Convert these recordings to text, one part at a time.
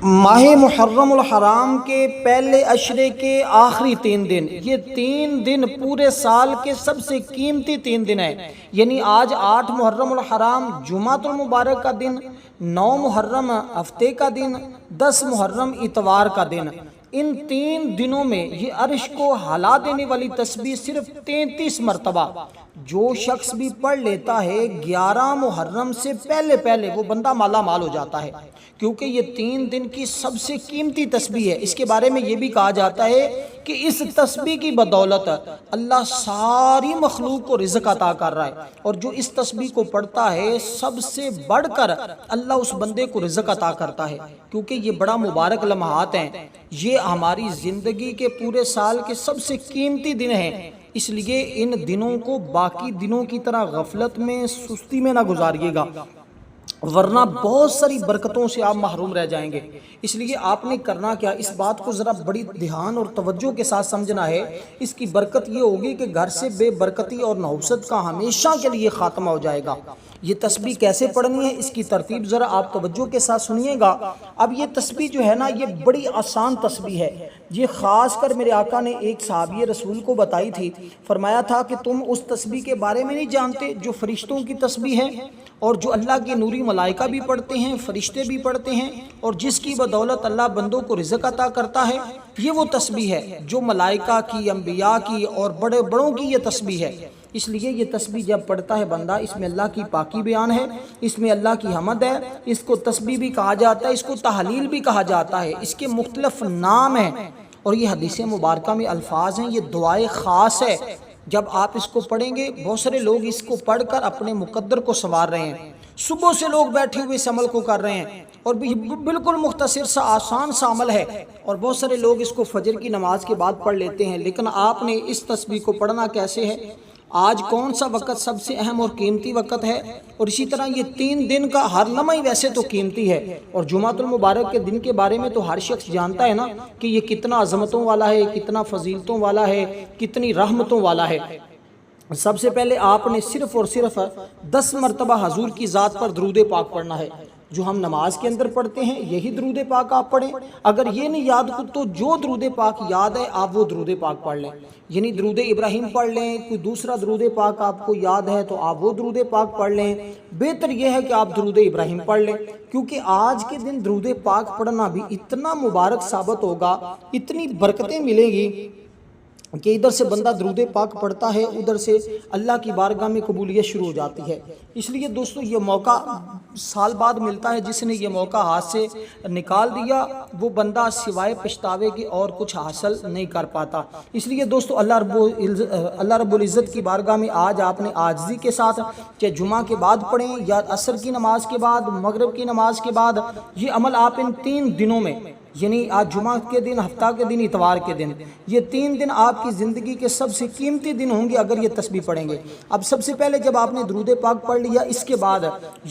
ماہ محرم الحرام کے پہلے عشرے کے آخری 3 دن، یہ 3 دن پورے سال کے سب سے قیمتی 3 دن ہیں۔ یعنی آج 8 محرم الحرام جمعۃ المبارک کا دن، 9 محرم ہفتے کا دن، 10 محرم اتوار کا دن۔ ان 3 دنوں میں یہ عرش کو ہلا دینے والی تسبیح صرف 33 مرتبہ جو شخص بھی پڑھ لیتا ہے 11 محرم سے پہلے وہ بندہ مالا مال ہو جاتا ہے، کیونکہ یہ 3 دن کی سب سے قیمتی تسبیح ہے۔ اس کے بارے میں یہ بھی کہا جاتا ہے کہ اس تسبیح کی بدولت اللہ ساری مخلوق کو رزق عطا کر رہا ہے، اور جو اس تسبیح کو پڑھتا ہے سب سے بڑھ کر اللہ اس بندے کو رزق عطا کرتا ہے، کیونکہ یہ بڑا مبارک لمحات ہیں۔ یہ ہماری زندگی کے پورے سال کے سب سے قیمتی دن ہیں، اس لیے ان دنوں کو باقی دنوں کی طرح غفلت میں، سستی میں نہ گزاریے گا، ورنہ بہت ساری برکتوں سے آپ محروم رہ جائیں گے۔ اس لیے آپ نے کرنا کیا، اس بات کو ذرا بڑی دھیان اور توجہ کے ساتھ سمجھنا ہے۔ اس کی برکت یہ ہوگی کہ گھر سے بے برکتی اور نحوست کا ہمیشہ کے لیے خاتمہ ہو جائے گا۔ یہ تسبیح کیسے پڑھنی ہے، اس کی ترتیب ذرا آپ توجہ کے ساتھ سنیے گا۔ اب یہ تسبیح جو ہے نا، یہ بڑی آسان تسبیح ہے۔ یہ خاص کر میرے آقا نے ایک صحابی رسول کو بتائی تھی، فرمایا تھا کہ تم اس تسبیح کے بارے میں نہیں جانتے جو فرشتوں کی تسبیح ہے، اور جو اللہ کے نوری ملائکہ بھی پڑھتے ہیں، فرشتے بھی پڑھتے ہیں، اور جس کی بدولت اللہ بندوں کو رزق عطا کرتا ہے۔ یہ وہ تسبیح ہے جو ملائکہ کی، انبیاء کی اور بڑے بڑوں کی یہ تسبیح ہے۔ اس لیے یہ تسبیح جب پڑھتا ہے بندہ، اس میں اللہ کی پاکی بیان ہے، اس میں اللہ کی حمد ہے۔ اس کو تسبیح بھی کہا جاتا ہے، اس کو تحلیل بھی کہا جاتا ہے، اس کے مختلف نام ہیں، اور یہ حدیث مبارکہ میں الفاظ ہیں۔ یہ دعائے خاص ہے، جب آپ اس کو پڑھیں گے بہت سارے لوگ اس کو پڑھ کر اپنے مقدر کو سنوار رہے ہیں۔ صبح سے لوگ بیٹھے ہوئے اس عمل کو کر رہے ہیں، اور بالکل مختصر سا آسان سا عمل ہے، اور بہت سارے لوگ اس کو فجر کی نماز کے بعد پڑھ لیتے ہیں۔ لیکن آپ نے اس تسبیح کو پڑھنا کیسے ہے، آج کون سا وقت سب سے اہم اور قیمتی وقت ہے، اور اسی طرح یہ 3 دن کا ہر لمحہ ویسے تو قیمتی ہے، اور جمعۃ المبارک کے دن کے بارے میں تو ہر شخص جانتا ہے نا کہ یہ کتنا عظمتوں والا ہے، کتنا فضیلتوں والا ہے، کتنی رحمتوں والا ہے۔ سب سے پہلے آپ نے صرف اور صرف 10 مرتبہ حضور کی ذات پر درود پاک پڑھنا ہے۔ جو ہم نماز کے اندر پڑھتے ہیں یہی درود پاک آپ پڑھیں۔ اگر یہ نہیں یاد تو جو درود پاک یاد ہے آپ وہ درود پاک پڑھ لیں، یعنی درود ابراہیم پڑھ لیں۔ کوئی دوسرا درود پاک آپ کو یاد ہے تو آپ وہ درود پاک پڑھ لیں۔ بہتر یہ ہے کہ آپ درود ابراہیم پڑھ لیں، کیونکہ آج کے دن درود پاک پڑھنا بھی اتنا مبارک ثابت ہوگا، اتنی برکتیں ملیں گی کہ ادھر سے بندہ درود پاک پڑھتا ہے، ادھر سے اللہ کی بارگاہ میں قبولیت شروع ہو جاتی ہے۔ اس لیے دوستو یہ موقع سال بعد ملتا ہے، جس نے یہ موقع ہاتھ سے نکال دیا وہ بندہ سوائے پچھتاوے کے اور کچھ حاصل نہیں کر پاتا۔ اس لیے دوستو اللہ رب العزت کی بارگاہ میں آج آپ نے عاجزی کے ساتھ، چاہے جمعہ کے بعد پڑھیں یا عصر کی نماز کے بعد، مغرب کی نماز کے بعد، یہ عمل آپ ان 3 دنوں میں، یعنی آج جمعہ کے دن، ہفتہ کے دن، اتوار کے دن، یہ 3 دن آپ کی زندگی کے سب سے قیمتی دن ہوں گے اگر یہ تسبیح پڑھیں گے۔ اب سب سے پہلے جب آپ نے درود پاک پڑھ لیا، اس کے بعد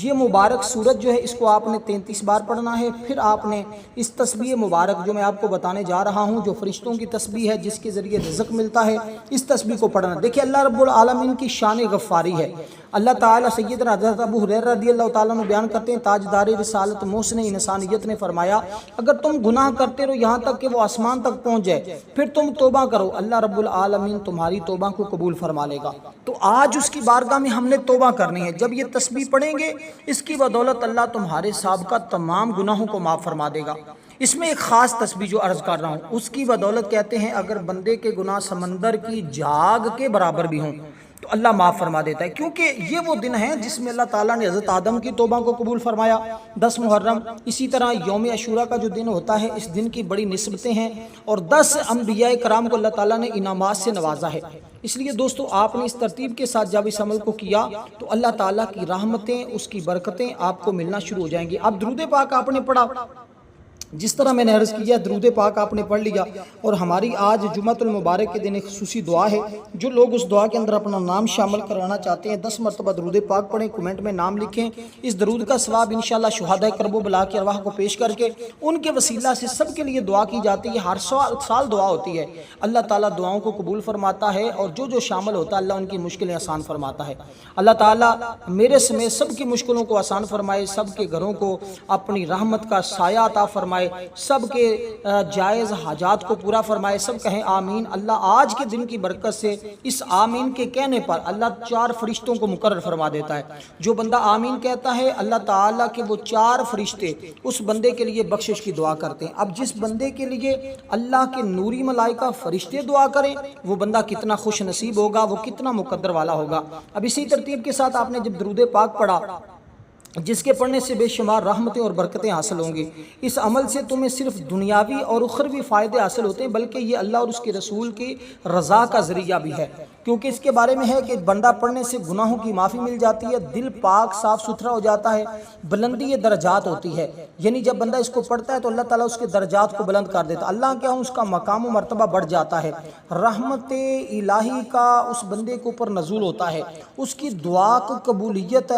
یہ مبارک سورت جو ہے اس کو آپ نے 33 بار پڑھنا ہے۔ پھر آپ نے اس تسبیح مبارک جو میں آپ کو بتانے جا رہا ہوں، جو فرشتوں کی تسبیح ہے جس کے ذریعے رزق ملتا ہے، اس تسبیح کو پڑھنا۔ دیکھیں اللہ رب العالمین کی شان غفاری ہے۔ اللہ تعالیٰ سیدنا حضرت ابو ہریرہ رضی اللہ تعالیٰ عنہ بیان کرتے ہیں، تاجدار رسالت محسن انسانیت نے فرمایا، اگر تم گناہ کرتے رہو یہاں تک کہ وہ آسمان تک پہنچ جائے، پھر تم توبہ کرو، اللہ رب العالمین تمہاری توبہ کو قبول فرما لے گا۔ تو آج اس کی بارگاہ میں ہم نے توبہ کرنی ہے۔ جب یہ تسبیح پڑھیں گے اس کی بدولت اللہ تمہارے سابقہ تمام گناہوں کو معاف فرما دے گا۔ اس میں ایک خاص تسبیح جو عرض کر رہا ہوں، اس کی بدولت کہتے ہیں اگر بندے کے گناہ سمندر کی جھاگ کے برابر بھی ہوں تو اللہ معاف فرما دیتا ہے، کیونکہ یہ وہ دن ہے جس میں اللہ تعالیٰ نے حضرت آدم کی توبہ کو قبول فرمایا، 10 محرم۔ اسی طرح یوم عاشوراء کا جو دن ہوتا ہے، اس دن کی بڑی نسبتیں ہیں، اور 10 انبیاء کرام کو اللہ تعالیٰ نے انعامات سے نوازا ہے۔ اس لیے دوستو آپ نے اس ترتیب کے ساتھ جب اس عمل کو کیا تو اللہ تعالیٰ کی رحمتیں، اس کی برکتیں آپ کو ملنا شروع ہو جائیں گی۔ اب درود پاک آپ نے پڑھا، جس طرح میں نے عرض کیا درود پاک آپ نے پڑھ لیا، اور ہماری آج جمعۃ المبارک کے دن ایک خصوصی دعا ہے۔ جو لوگ اس دعا کے اندر اپنا نام شامل کروانا چاہتے ہیں 10 مرتبہ درود پاک پڑھیں، کومنٹ میں نام لکھیں۔ اس درود کا ثواب انشاءاللہ شہداء کرب و بلا کی ارواح کو پیش کر کے ان کے وسیلہ سے سب کے لیے دعا کی جاتی ہے۔ ہر سال دعا ہوتی ہے، اللہ تعالیٰ دعاؤں کو قبول فرماتا ہے، اور جو شامل ہوتا ہے اللہ ان کی مشکلیں آسان فرماتا ہے۔ اللہ تعالیٰ میرے سمیت سب کی مشکلوں کو آسان فرمائے، سب کے گھروں کو اپنی رحمت کا سایہ عطا فرمائے۔ فرمائے، سب کے جائز حاجات کو پورا فرمائے۔ سب کہیں آمین۔ اللہ آج کے دن کی برکت سے اس آمین کے کہنے پر اللہ 4 فرشتوں کو مقرر فرما دیتا ہے۔ جو بندہ آمین کہتا ہے اللہ تعالیٰ کے وہ 4 فرشتے اس بندے کے لیے بخشش کی دعا کرتے ہیں۔ اب جس بندے کے لیے اللہ کے نوری ملائکہ فرشتے دعا کریں وہ بندہ کتنا خوش نصیب ہوگا، وہ کتنا مقدر والا ہوگا۔ اب اسی ترتیب کے ساتھ آپ نے جب درود پاک پڑھا جس کے پڑھنے سے بے شمار رحمتیں اور برکتیں حاصل ہوں گی، اس عمل سے تمہیں صرف دنیاوی اور اخروی فائدے حاصل ہوتے ہیں بلکہ یہ اللہ اور اس کے رسول کی رضا کا ذریعہ بھی ہے، کیونکہ اس کے بارے میں ہے کہ بندہ پڑھنے سے گناہوں کی معافی مل جاتی ہے، دل پاک صاف ستھرا ہو جاتا ہے، بلندی درجات ہوتی ہے، یعنی جب بندہ اس کو پڑھتا ہے تو اللہ تعالیٰ اس کے درجات کو بلند کر دیتا ہے، اللہ کیا اس کا مقام و مرتبہ بڑھ جاتا ہے، رحمت الہی کا اس بندے کے اوپر نزول ہوتا ہے، اس کی دعا کو قبولیت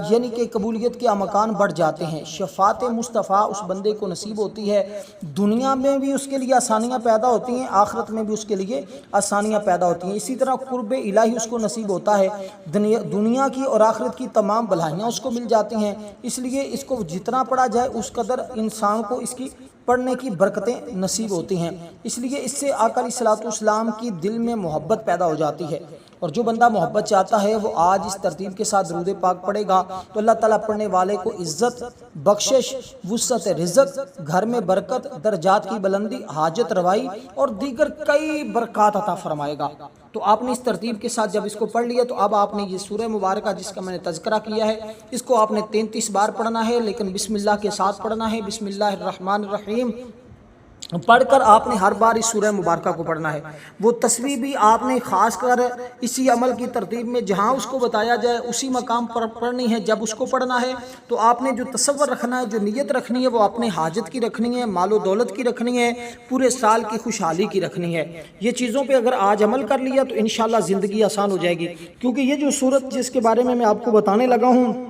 یعنی کہ قبولیت کے امکان بڑھ جاتے ہیں، شفاعت مصطفیٰ اس بندے کو نصیب ہوتی ہے، دنیا میں بھی اس کے لیے آسانیاں پیدا ہوتی ہیں، آخرت میں بھی اس کے لیے آسانیاں پیدا ہوتی ہیں، اسی طرح قرب الہی اس کو نصیب ہوتا ہے، دنیا کی اور آخرت کی تمام بھلائیاں اس کو مل جاتی ہیں، اس لیے اس کو جتنا پڑھا جائے اس قدر انسان کو اس کی پڑھنے کی برکتیں نصیب ہوتی ہیں، اس لیے اس سے آقا علیہ الصلوۃ والسلام کی دل میں محبت پیدا ہو جاتی ہے، اور جو بندہ محبت چاہتا ہے وہ آج اس ترتیب کے ساتھ درود پاک پڑھے گا تو اللہ تعالیٰ پڑھنے والے کو عزت، بخشش، وسعت رزق، گھر میں برکت، درجات کی بلندی، حاجت روائی اور دیگر کئی برکات عطا فرمائے گا۔ تو آپ نے اس ترتیب کے ساتھ جب اس کو پڑھ لیا تو اب آپ نے یہ سورہ مبارکہ جس کا میں نے تذکرہ کیا ہے اس کو آپ نے 33 بار پڑھنا ہے، لیکن بسم اللہ کے ساتھ پڑھنا ہے، بسم اللہ الرحمن الرحیم پڑھ کر آپ نے ہر بار اس سورہ مبارکہ کو پڑھنا ہے۔ وہ تسبیح بھی آپ نے خاص کر اسی عمل کی ترتیب میں جہاں اس کو بتایا جائے اسی مقام پر پڑھنی ہے، جب اس کو پڑھنا ہے تو آپ نے جو تصور رکھنا ہے، جو نیت رکھنی ہے وہ اپنے حاجت کی رکھنی ہے، مال و دولت کی رکھنی ہے، پورے سال کی خوشحالی کی رکھنی ہے۔ یہ چیزوں پہ اگر آج عمل کر لیا تو انشاءاللہ زندگی آسان ہو جائے گی، کیونکہ یہ جو صورت جس کے بارے میں آپ کو بتانے لگا ہوں،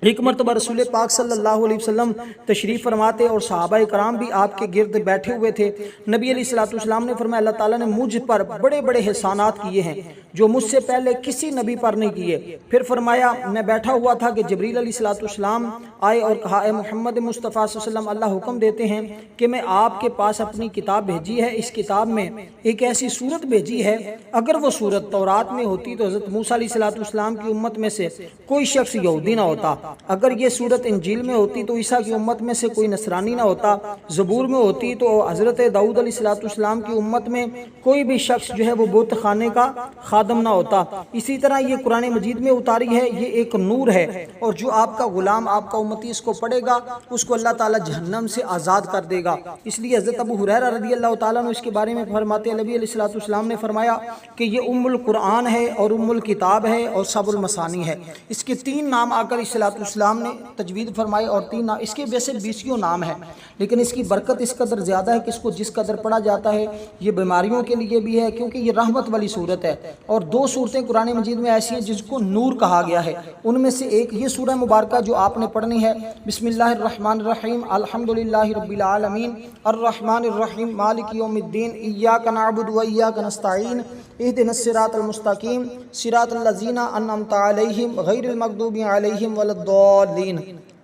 ایک مرتبہ رسول پاک صلی اللہ علیہ وسلم تشریف فرماتے اور صحابہ کرام بھی آپ کے گرد بیٹھے ہوئے تھے، نبی علیہ الصلوۃ والسلام نے فرمایا اللہ تعالیٰ نے مجھ پر بڑے بڑے احسانات کیے ہیں جو مجھ سے پہلے کسی نبی پر نہیں کیے۔ پھر فرمایا میں بیٹھا ہوا تھا کہ جبریل علیہ الصلوۃ والسلام آئے اور کہا اے محمد مصطفیٰ صلی اللہ علیہ وسلم اللہ حکم دیتے ہیں کہ میں آپ کے پاس اپنی کتاب بھیجی ہے، اس کتاب میں ایک ایسی صورت بھیجی ہے اگر وہ صورت تورات میں ہوتی تو حضرت موسیٰ علیہ الصلوۃ والسلام کی امت میں سے کوئی شخص یہودی نہ ہوتا، اگر یہ صورت انجیل میں ہوتی تو عیسیٰ کی امت میں سے کوئی نصرانی نہ ہوتا، زبور میں ہوتی تو حضرت داؤد علیہ الصلوۃ والسلام کی امت میں کوئی بھی شخص جو ہے وہ بت خانے کا خادم نہ ہوتا، اسی طرح یہ قرآن مجید میں اتاری ہے، یہ ایک نور ہے، اور جو آپ کا غلام آپ کا امتی اس کو پڑھے گا اس کو اللہ تعالیٰ جہنم سے آزاد کر دے گا۔ اس لیے حضرت ابو ہریرہ رضی اللہ تعالیٰ نے اس کے بارے میں فرماتے ہیں نبی علیہ الصلوۃ والسلام نے فرمایا کہ یہ ام القرآن ہے اور ام الکتاب ہے اور سب المثانی ہے۔ اس کے 3 نام آقا علیہ الصلوۃ والسلام نے تجوید فرمائے اور 3 نام، اس کے ویسے 20 نام ہے لیکن اس کی برکت اس قدر زیادہ ہے کہ اس کو جس قدر پڑھا جاتا ہے یہ بیماریوں کے لیے بھی ہے، کیونکہ یہ رحمت والی صورت ہے، اور 2 صورتیں قرآن مجید میں ایسی ہیں جس کو نور کہا گیا ہے، ان میں سے ایک یہ سورہ مبارکہ جو آپ نے پڑھنی ہے، بسم اللہ الرحمن الرحیم الحمدللہ رب العالمین الرحمن الرحیم مالک یوم الدین ایاک نعبد و ایاک نستعین اہدنا الصراط المستقیم صراط الذین انعمت علیہم غیر المغضوب علیہم ولا الضالین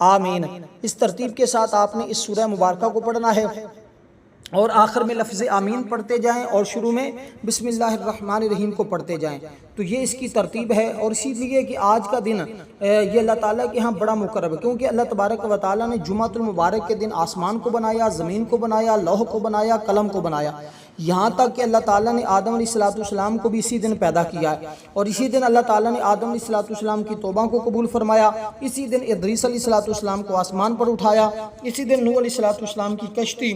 آمین۔ اس ترتیب کے ساتھ آپ نے اس سورہ مبارکہ کو پڑھنا ہے اور آخر میں لفظ آمین پڑھتے جائیں اور شروع میں بسم اللہ الرحمن الرحیم کو پڑھتے جائیں، تو یہ اس کی ترتیب ہے۔ اور اسی لیے کہ آج کا دن یہ اللہ تعالیٰ کے ہاں بڑا مقرب ہے، کیونکہ اللہ تبارک و تعالیٰ نے جمعۃ المبارک کے دن آسمان کو بنایا، زمین کو بنایا، لوح کو بنایا، قلم کو بنایا، یہاں تک کہ اللہ تعالیٰ نے آدم علیہ الصلوۃ والسلام کو بھی اسی دن پیدا کیا ہے، اور اسی دن اللہ تعالیٰ نے آدم علیہ الصلوۃ والسلام کی توبہ کو قبول فرمایا، اسی دن ادریس علیہ الصلوۃ والسلام کو آسمان پر اٹھایا، اسی دن نوح علیہ الصلوۃ والسلام کی کشتی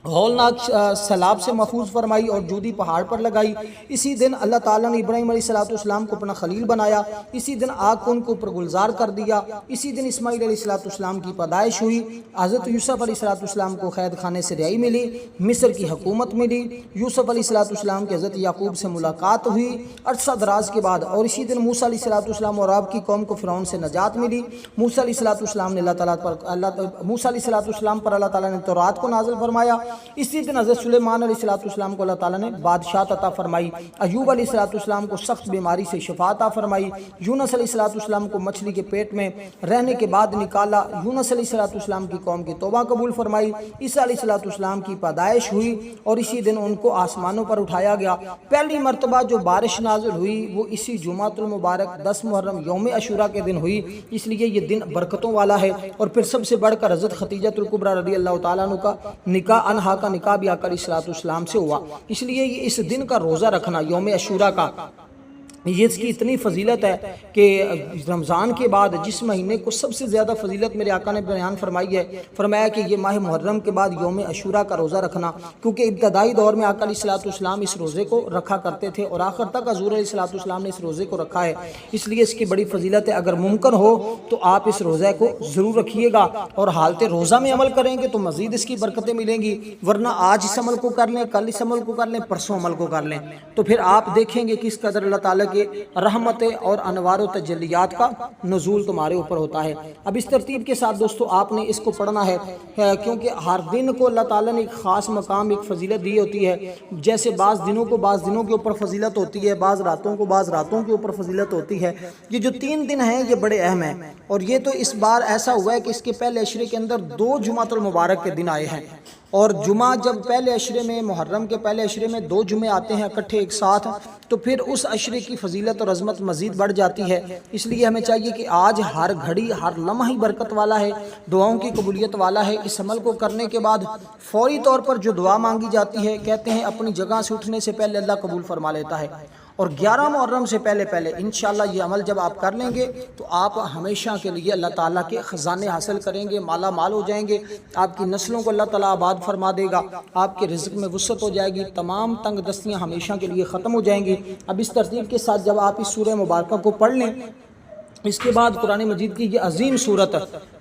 ہولناک سیلاب سے محفوظ فرمائی اور جودی پہاڑ پر لگائی، اسی دن اللہ تعالیٰ نے ابراہیم علیہ الصلوۃ والسلام کو اپنا خلیل بنایا، اسی دن آگ کو ان کو اوپر گلزار کر دیا، اسی دن اسماعیل علیہ الصلوۃ والسلام کی پیدائش ہوئی، حضرت یوسف علیہ الصلوۃ والسلام کو قید خانے سے رہائی ملی، مصر کی حکومت ملی، یوسف علیہ الصلوۃ والسلام کی حضرت یعقوب سے ملاقات ہوئی عرصہ دراز کے بعد، اور اسی دن موسیٰ علیہ الصلوۃ والسلام اور آپ کی قوم کو فرعون سے نجات ملی، موسیٰ علیہ الصلوۃ والسلام نے موسیٰ علیہ الصلوۃ والسلام پر اللہ تعالیٰ نے تورات کو نازل فرمایا، اسی دن حضرت سلیمان علیہ السلام کو اللہ تعالیٰ نے بادشاہت عطا فرمائی، ایوب علیہ السلام کو سخت بیماری سے شفا عطا فرمائی، یونس علیہ السلام کو مچھلی کے پیٹ میں رہنے کے بعد نکالا، یونس علیہ السلام کی قوم کی توبہ قبول فرمائی، عیسیٰ علیہ السلام کی پیدائش ہوئی اور اسی دن ان کو آسمانوں پر اٹھایا گیا۔ پہلی مرتبہ جو بارش نازل ہوئی وہ اسی جمعۃ المبارک 10 محرم یوم عاشوراء کے دن ہوئی، اس لیے یہ دن برکتوں والا ہے۔ اور پھر سب سے بڑھ کر حضرت خدیجہ الکبریٰ رضی اللہ تعالیٰ عنہ کا نکاح بھی آقا علیہ السلام سے ہوا، اس لیے یہ اس دن کا روزہ رکھنا یوم عاشوراء کا، یہ اس کی اتنی فضیلت ہے کہ رمضان کے بعد جس مہینے کو سب سے زیادہ فضیلت میرے آقا نے بیان فرمائی ہے، فرمایا کہ یہ ماہ محرم کے بعد یوم عاشوراء کا روزہ رکھنا، کیونکہ ابتدائی دور میں آقا علیہ السلام اس روزے کو رکھا کرتے تھے اور آخر تک حضور علیہ السلام نے اس روزے کو رکھا ہے، اس لیے اس کی بڑی فضیلت ہے۔ اگر ممکن ہو تو آپ اس روزے کو ضرور رکھیے گا اور حالت روزہ میں عمل کریں گے تو مزید اس کی برکتیں ملیں گی، ورنہ آج اس عمل کو کر لیں، کل اس عمل کو کر لیں، پرسوں عمل کو کر لیں تو پھر آپ دیکھیں گے کس قدر اللہ تعالیٰ کے رحمت اور انوار و تجلیات کا نزول تمہارے اوپر ہوتا ہے۔ اب اس ترتیب کے ساتھ دوستو آپ نے اس کو پڑھنا ہے، کیونکہ ہر دن کو اللہ تعالیٰ نے ایک خاص مقام، ایک فضیلت دی ہوتی ہے، جیسے بعض دنوں کو بعض دنوں کے اوپر فضیلت ہوتی ہے، بعض راتوں کو بعض راتوں کے اوپر فضیلت ہوتی ہے۔ یہ جو 3 دن ہیں یہ بڑے اہم ہیں، اور یہ تو اس بار ایسا ہوا ہے کہ اس کے پہلے عشرے کے اندر 2 جمعۃ المبارک کے دن آئے ہیں، اور جمعہ جب پہلے عشرے میں، محرم کے پہلے عشرے میں 2 جمعے آتے ہیں اکٹھے ایک ساتھ، تو پھر اس عشرے کی فضیلت اور عظمت مزید بڑھ جاتی ہے۔ اس لیے ہمیں چاہیے کہ آج ہر گھڑی، ہر لمحہ ہی برکت والا ہے، دعاؤں کی قبولیت والا ہے۔ اس عمل کو کرنے کے بعد فوری طور پر جو دعا مانگی جاتی ہے، کہتے ہیں اپنی جگہ سے اٹھنے سے پہلے اللہ قبول فرما لیتا ہے، اور 11 محرم سے پہلے انشاءاللہ یہ عمل جب آپ کر لیں گے تو آپ ہمیشہ کے لیے اللہ تعالیٰ کے خزانے حاصل کریں گے، مالا مال ہو جائیں گے، آپ کی نسلوں کو اللہ تعالیٰ آباد فرما دے گا، آپ کے رزق میں وسعت ہو جائے گی، تمام تنگ دستیاں ہمیشہ کے لیے ختم ہو جائیں گی۔ اب اس ترتیب کے ساتھ جب آپ اس سورہ مبارکہ کو پڑھ لیں، اس کے بعد قرآن مجید کی یہ عظیم صورت ہے،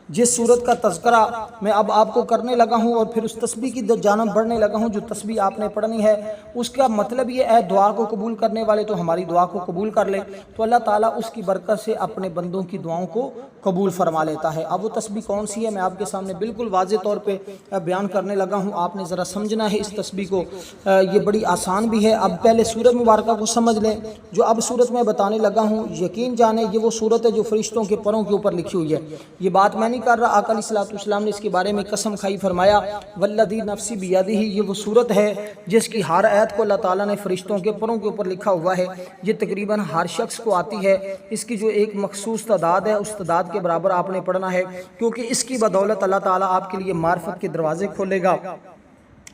جس صورت کا تذکرہ میں اب آپ کو کرنے لگا ہوں اور پھر اس تسبیح کی جانب بڑھنے لگا ہوں، جو تسبیح آپ نے پڑھنی ہے اس کا مطلب یہ ہے دعا کو قبول کرنے والے تو ہماری دعا کو قبول کر لیں تو اللہ تعالیٰ اس کی برکت سے اپنے بندوں کی دعاؤں کو قبول فرما لیتا ہے۔ اب وہ تسبیح کون سی ہے میں آپ کے سامنے بالکل واضح طور پہ بیان کرنے لگا ہوں، آپ نے ذرا سمجھنا ہے اس تسبیح کو، یہ بڑی آسان بھی ہے۔ اب پہلے سورت مبارکہ کو سمجھ لیں، جو اب سورت میں بتانے لگا ہوں یقین جانیں یہ وہ سورت ہے جو فرشتوں کے پروں کے اوپر لکھی ہوئی ہے، یہ بات میں نہیں کر رہا، آقا علیہ السلام نے اس کے بارے میں قسم کھائی، فرمایا والذی نفسی بیدہ، یہ وہ صورت ہے جس کی ہر آیت کو اللہ تعالیٰ نے فرشتوں کے پروں کے اوپر لکھا ہوا ہے، یہ تقریباً ہر شخص کو آتی ہے، اس کی جو ایک مخصوص تعداد ہے اس تعداد کے برابر آپ نے پڑھنا ہے، کیونکہ اس کی بدولت اللہ تعالیٰ آپ کے لیے معرفت کے دروازے کھولے گا،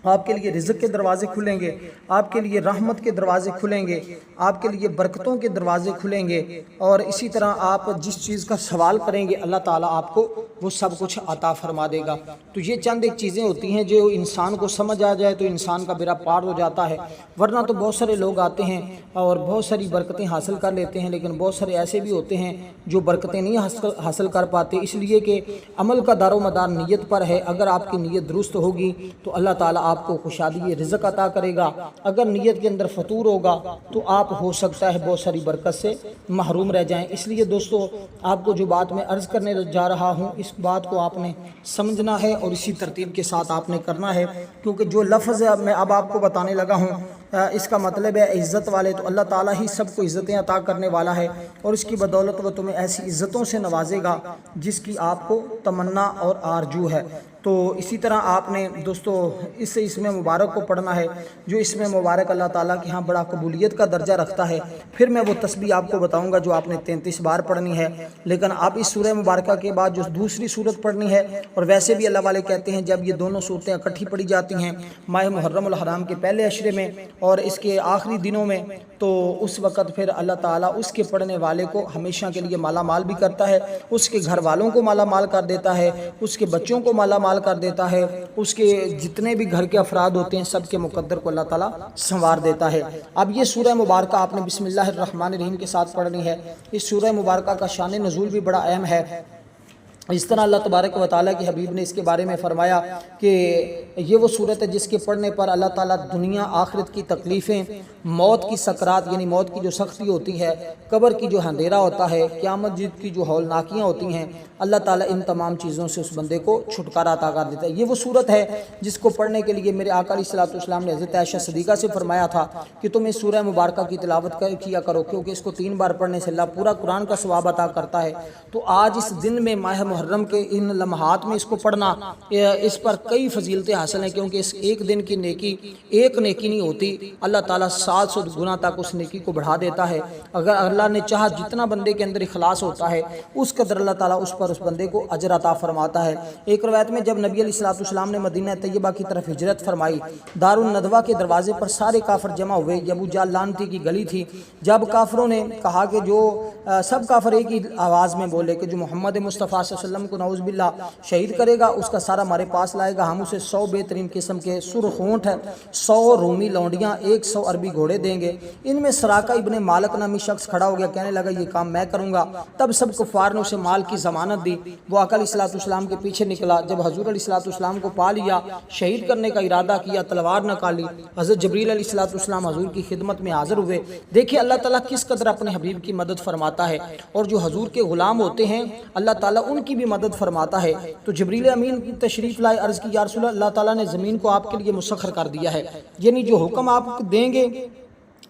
آپ کے لیے رزق کے دروازے کھلیں گے، آپ کے لیے رحمت کے دروازے کھلیں گے، آپ کے لیے برکتوں کے دروازے کھلیں گے، اور اسی طرح آپ جس چیز کا سوال کریں گے اللہ تعالیٰ آپ کو وہ سب کچھ عطا فرما دے گا۔ تو یہ چند ایک چیزیں ہوتی ہیں جو انسان کو سمجھ آ جائے تو انسان کا بیڑا پار ہو جاتا ہے، ورنہ تو بہت سارے لوگ آتے ہیں اور بہت ساری برکتیں حاصل کر لیتے ہیں، لیکن بہت سارے ایسے بھی ہوتے ہیں جو برکتیں نہیں حاصل کر پاتے، اس لیے کہ عمل کا دار و مدار نیت پر ہے۔ اگر آپ کی نیت درست ہوگی تو اللہ تعالیٰ آپ کو خوشحالی رزق عطا کرے گا، اگر نیت کے اندر فطور ہوگا تو آپ ہو سکتا ہے بہت ساری برکت سے محروم رہ جائیں۔ اس لیے دوستو آپ کو جو بات میں عرض کرنے جا رہا ہوں اس بات کو آپ نے سمجھنا ہے اور اسی ترتیب کے ساتھ آپ نے کرنا ہے، کیونکہ جو لفظ میں اب آپ کو بتانے لگا ہوں اس کا مطلب ہے عزت والے، تو اللہ تعالیٰ ہی سب کو عزتیں عطا کرنے والا ہے، اور اس کی بدولت وہ تمہیں ایسی عزتوں سے نوازے گا جس کی آپ کو تمنا اور آرزو ہے۔ تو اسی طرح آپ نے دوستو اس میں مبارک کو پڑھنا ہے، جو اس میں مبارک اللہ تعالیٰ کے ہاں بڑا قبولیت کا درجہ رکھتا ہے۔ پھر میں وہ تسبیح آپ کو بتاؤں گا جو آپ نے 33 بار پڑھنی ہے، لیکن آپ اس سورہ مبارکہ کے بعد جو دوسری سورت پڑھنی ہے، اور ویسے بھی اللہ والے کہتے ہیں جب یہ دونوں صورتیں اکٹھی پڑھی جاتی ہیں ماہ محرم الحرام کے پہلے عشرے میں اور اس کے آخری دنوں میں، تو اس وقت پھر اللہ تعالیٰ اس کے پڑھنے والے کو ہمیشہ کے لیے مالا مال بھی کرتا ہے، اس کے گھر والوں کو مالا مال کر دیتا ہے، اس کے بچوں کو مالا مال کر دیتا ہے، اس کے جتنے بھی گھر کے افراد ہوتے ہیں سب کے مقدر کو اللہ تعالیٰ سنوار دیتا ہے۔ اب یہ سورہ مبارکہ آپ نے بسم اللہ الرحمن الرحیم کے ساتھ پڑھنی ہے۔ اس سورہ مبارکہ کا شان نزول بھی بڑا اہم ہے۔ اس طرح اللہ تبارک و تعالیٰ کے حبیب نے اس کے بارے میں فرمایا کہ یہ وہ صورت ہے جس کے پڑھنے پر اللہ تعالیٰ دنیا آخرت کی تکلیفیں، موت کی سکرات یعنی موت کی جو سختی ہوتی ہے، قبر کی جو اندھیرا ہوتا ہے، قیامت کی جو ہولناکیاں ہوتی ہیں، اللہ تعالیٰ ان تمام چیزوں سے اس بندے کو چھٹکارا عطا کر دیتا ہے۔ یہ وہ صورت ہے جس کو پڑھنے کے لیے میرے آقا علیہ الصلوۃ والسلام نے حضرت عائشہ صدیقہ سے فرمایا تھا کہ تم اس سورہ مبارکہ کی تلاوت کیا کرو، کیونکہ اس کو 3 بار پڑھنے سے اللہ پورا قرآن کا ثواب عطا کرتا ہے۔ تو آج اس دن میں ماہ محرم کے ان لمحات میں اس کو پڑھنا، اس پر کئی فضیلتیں حاصل ہیں، کیونکہ اس ایک دن کی نیکی ایک نیکی نہیں ہوتی، اللہ تعالیٰ 700 گنا تک اس نیکی کو بڑھا دیتا ہے۔ اگر اللہ نے چاہا جتنا بندے کے اندر اخلاص ہوتا ہے اس قدر اللہ تعالیٰ اس پر اس بندے کو اجر عطا فرماتا ہے۔ ایک روایت میں جب نبی علیہ الصلوۃ والسلام نے مدینہ طیبہ کی طرف ہجرت فرمائی، دار الندوہ کے دروازے پر سارے کافر جمع ہوئے، یہ ابو جہل لعنتی کی گلی تھی۔ جب کافروں نے کہا کہ جو سب کافر ایک ہی آواز میں بولے کہ جو محمد مصطفیٰ صلی اللہ علیہ وسلم کو نعوذ باللہ شہید کرے گا اس کا سارا ہمارے پاس لائے گا، ہم اسے 100 بہترین قسم کے سرخ اونٹ ہے، 100 رومی لونڈیاں، 100 عربی گھوڑے دیں گے۔ ان میں سراقہ ابن مالک نامی شخص کھڑا ہو گیا، کہنے لگا یہ کام میں کروں گا۔ تب سب کفار نے اسے مال کی ضمانت دی۔ وہ آقا علیہ الصلوۃ والسلام کے پیچھے نکلا، جب حضور علیہ الصلوۃ والسلام کو پا لیا، شہید کرنے کا ارادہ کیا، تلوار نکالی، حضرت جبریل علیہ الصلوۃ والسلام حضور کی خدمت میں حاضر ہوئے۔ دیکھیں اللہ تعالیٰ کس قدر اپنے حبیب کی مدد فرماتا ہے، اور جو حضور کے غلام ہوتے ہیں اللہ تعالیٰ ان کی بھی مدد فرماتا ہے۔ تو جبریل امین کی تشریف لائے، عرض کی یا رسول اللہ، اللہ تعالیٰ نے زمین کو آپ کے لیے مسخر کر دیا ہے، یعنی جو حکم آپ دیں گے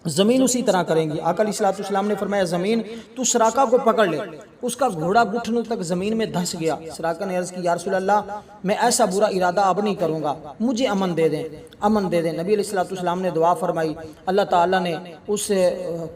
زمین اسی طرح کریں گی۔ آقا علیہ الصلوۃ والسلام نے فرمایا زمین تو سراقہ کو پکڑ لے۔ اس کا گھوڑا گھٹنوں تک زمین میں دھنس گیا۔ سراقہ نے عرض کی یا رسول اللہ میں ایسا برا ارادہ اب نہیں کروں گا، مجھے امن دے دیں، امن دے دیں۔ نبی علیہ الصلوۃ والسلام نے دعا فرمائی، اللہ تعالیٰ نے اس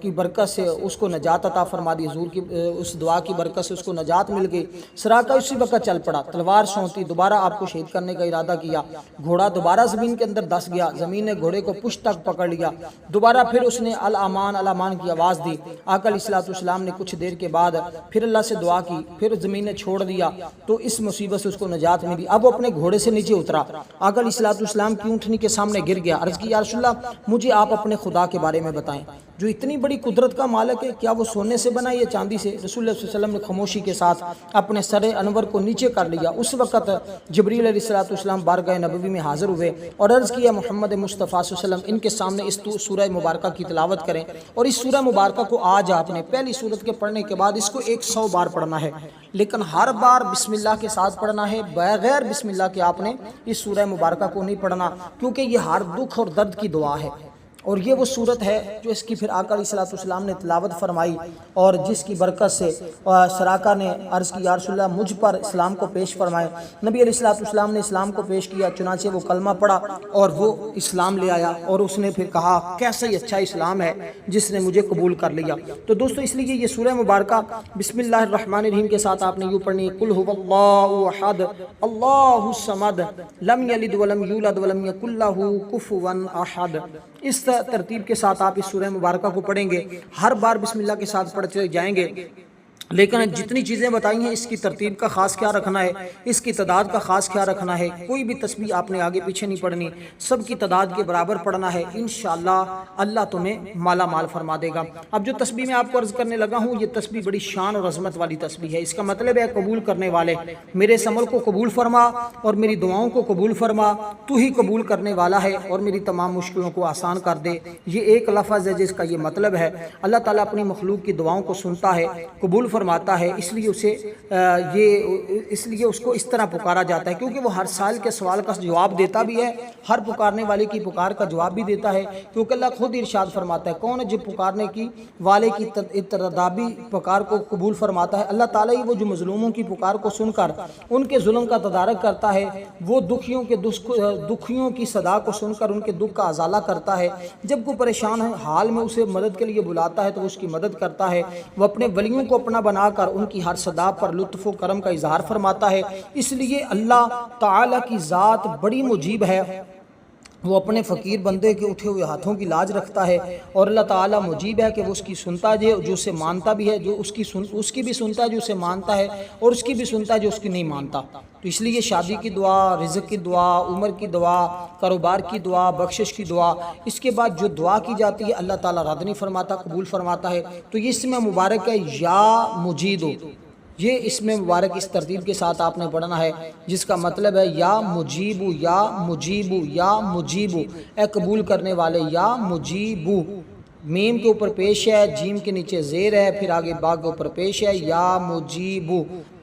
کی برکت سے اس کو نجات عطا فرما دی، حضور کی اس دعا کی برکت سے اس کو نجات مل گئی۔ سراقہ اسی وقت چل پڑا، تلوار سونتی، دوبارہ آپ کو شہید کرنے کا ارادہ کیا۔ گھوڑا دوبارہ زمین کے اندر دھس گیا، زمین نے گھوڑے کو پشت تک پکڑ لیا۔ دوبارہ پھر اس نے الامان الامان کی آواز دی۔ آقا علیہ الصلوۃ والسلام نے کچھ دیر کے بعد پھر اللہ سے دعا کی، پھر زمین نے چھوڑ دیا، تو اس مصیبت سے اس کو نجات ملی۔ اب وہ اپنے گھوڑے سے نیچے اترا، آقا علیہ الصلوۃ والسلام کی اونٹنی کے سامنے گر گیا، عرض کی یا رسول اللہ مجھے آپ اپنے خدا کے بارے میں بتائیں جو اتنی بڑی قدرت کا مالک ہے، کیا وہ سونے سے بنا یا چاندی سے؟ رسول اللہ صلی اللہ علیہ وسلم نے خاموشی کے ساتھ اپنے سر انور کو نیچے کر لیا۔ اس وقت جبریل علیہ الصلوۃ والسلام بارگاہ نبوی میں حاضر ہوئے اور عرض کیا محمد مصطفیٰ صلی اللہ علیہ وسلم ان کے سامنے اس سورہ مبارکہ کی تلاوت کریں، اور اس سورہ مبارکہ کو آج آپ نے پہلی سورت کے پڑھنے کے بعد اس کو 100 بار پڑھنا ہے، لیکن ہر بار بسم اللہ کے ساتھ پڑھنا ہے، بغیر بسم اللہ کے آپ نے اس سورہ مبارکہ کو نہیں پڑھنا، کیونکہ یہ ہر دکھ اور درد کی دعا ہے۔ اور یہ وہ صورت ہے جو اس کی پھر آقا علیہ الصلوۃ والسلام نے تلاوت فرمائی، اور جس کی برکت سے سراقہ نے عرض کی یا رسول اللہ مجھ پر اسلام کو پیش فرمائے۔ نبی علیہ الصلوۃ والسلام نے اسلام کو پیش کیا، چنانچہ وہ کلمہ پڑھا اور وہ اسلام لے آیا، اور اس نے پھر کہا کیسا ہی اچھا اسلام ہے جس نے مجھے قبول کر لیا۔ تو دوستو اس لیے یہ سورہ مبارکہ بسم اللہ الرحمن الرحیم کے ساتھ آپ نے یوں پڑھنی ہے، قل هو اللہ احد اللہ الصمد لم یلد ولم یولد ولم یکن لہ کفوا احد۔ اس ترتیب کے ساتھ آپ اس سورہ مبارکہ کو پڑھیں گے، ہر بار بسم اللہ کے ساتھ پڑھتے جائیں گے، لیکن جتنی چیزیں بتائی ہیں اس کی ترتیب کا خاص خیال رکھنا ہے، اس کی تعداد کا خاص خیال رکھنا ہے، کوئی بھی تسبیح آپ نے آگے پیچھے نہیں پڑھنی، سب کی تعداد کے برابر پڑھنا ہے، انشاءاللہ اللہ تمہیں مالا مال فرما دے گا۔ اب جو تسبیح میں آپ کو عرض کرنے لگا ہوں یہ تسبیح بڑی شان اور عظمت والی تسبیح ہے، اس کا مطلب ہے قبول کرنے والے میرے اس عمل کو قبول فرما اور میری دعاؤں کو قبول فرما، تو ہی قبول کرنے والا ہے اور میری تمام مشکلوں کو آسان کر دے۔ یہ ایک لفظ ہے جس کا یہ مطلب ہے اللہ تعالیٰ اپنی مخلوق کی دعاؤں کو سنتا ہے، قبول فرماتا ہے، اس لیے اس کو اس طرح پکارا جاتا ہے، کیونکہ وہ ہر سال کے سوال کا جواب دیتا بھی ہے، ہر پکارنے والے کی پکار کا جواب بھی دیتا ہے، کیونکہ اللہ خود ارشاد فرماتا ہے کون ہے جو پکارنے کی والے کی اتردابی پکار کو قبول فرماتا ہے؟ اللہ تعالیٰ ہی وہ جو مظلوموں کی پکار کو سن کر ان کے ظلم کا تدارک کرتا ہے، وہ دکھیوں کی صدا کو سن کر ان کے دکھ کا ازالہ کرتا ہے، جب کوئی پریشان حال میں اسے مدد کے لیے بلاتا ہے تو اس کی مدد کرتا ہے، وہ اپنے ولیوں کو اپنا بنا کر ان کی ہر صدا پر لطف و کرم کا اظہار فرماتا ہے۔ اس لیے اللہ تعالیٰ کی ذات بڑی مجیب ہے، وہ اپنے فقیر بندے کے اٹھے ہوئے ہاتھوں کی لاج رکھتا ہے، اور اللہ تعالیٰ مجیب ہے کہ وہ اس کی سنتا ہے جو اسے مانتا بھی ہے، جو اس کی بھی سنتا ہے جو اسے مانتا ہے، اور اس کی بھی سنتا ہے جو اس کی نہیں مانتا۔ تو اس لیے شادی کی دعا، رزق کی دعا، عمر کی دعا، کاروبار کی دعا، بخشش کی دعا، اس کے بعد جو دعا کی جاتی ہے اللہ تعالیٰ رد نہیں فرماتا، قبول فرماتا ہے۔ تو یہ اسم مبارک ہے یا مجیدو، یہ اسم مبارک اس ترتیب کے ساتھ آپ نے پڑھنا ہے، جس کا مطلب ہے یا مجیبو یا مجیبو یا مجیبو، اے قبول کرنے والے، یا مجیبو، میم کے اوپر پیش ہے، جیم کے نیچے زیر ہے، پھر آگے با کے اوپر پیش ہے، یا مجیبو،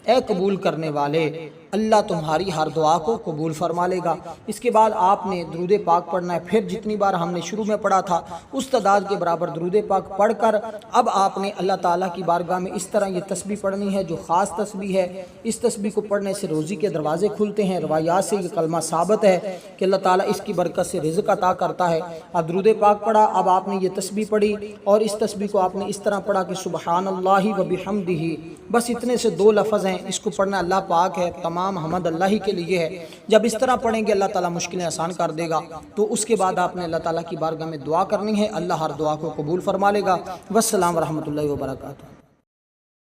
اے قبول کرنے والے اللہ تمہاری ہر دعا کو قبول فرما لے گا۔ اس کے بعد آپ نے درود پاک پڑھنا ہے، پھر جتنی بار ہم نے شروع میں پڑھا تھا اس تعداد کے برابر درود پاک پڑھ کر اب آپ نے اللہ تعالیٰ کی بارگاہ میں اس طرح یہ تسبیح پڑھنی ہے جو خاص تسبیح ہے۔ اس تسبیح کو پڑھنے سے روزی کے دروازے کھلتے ہیں، روایات سے یہ کلمہ ثابت ہے کہ اللہ تعالیٰ اس کی برکت سے رزق عطا کرتا ہے۔ اب درود پاک پڑھا، اب آپ نے یہ تسبیح پڑھی اور اس تسبیح کو آپ نے اس طرح پڑھا کہ سبحان اللہ و بحمدہ، بس اتنے سے 2 لفظ ہیں، اس کو پڑھنا اللہ پاک ہے، تمام حمد اللہ ہی کے لیے ہے۔ جب اس طرح پڑھیں گے اللہ تعالیٰ مشکلیں آسان کر دے گا۔ تو اس کے بعد آپ نے اللہ تعالیٰ کی بارگاہ میں دعا کرنی ہے، اللہ ہر دعا کو قبول فرما لے گا۔ والسلام ورحمۃ اللہ وبرکاتہ۔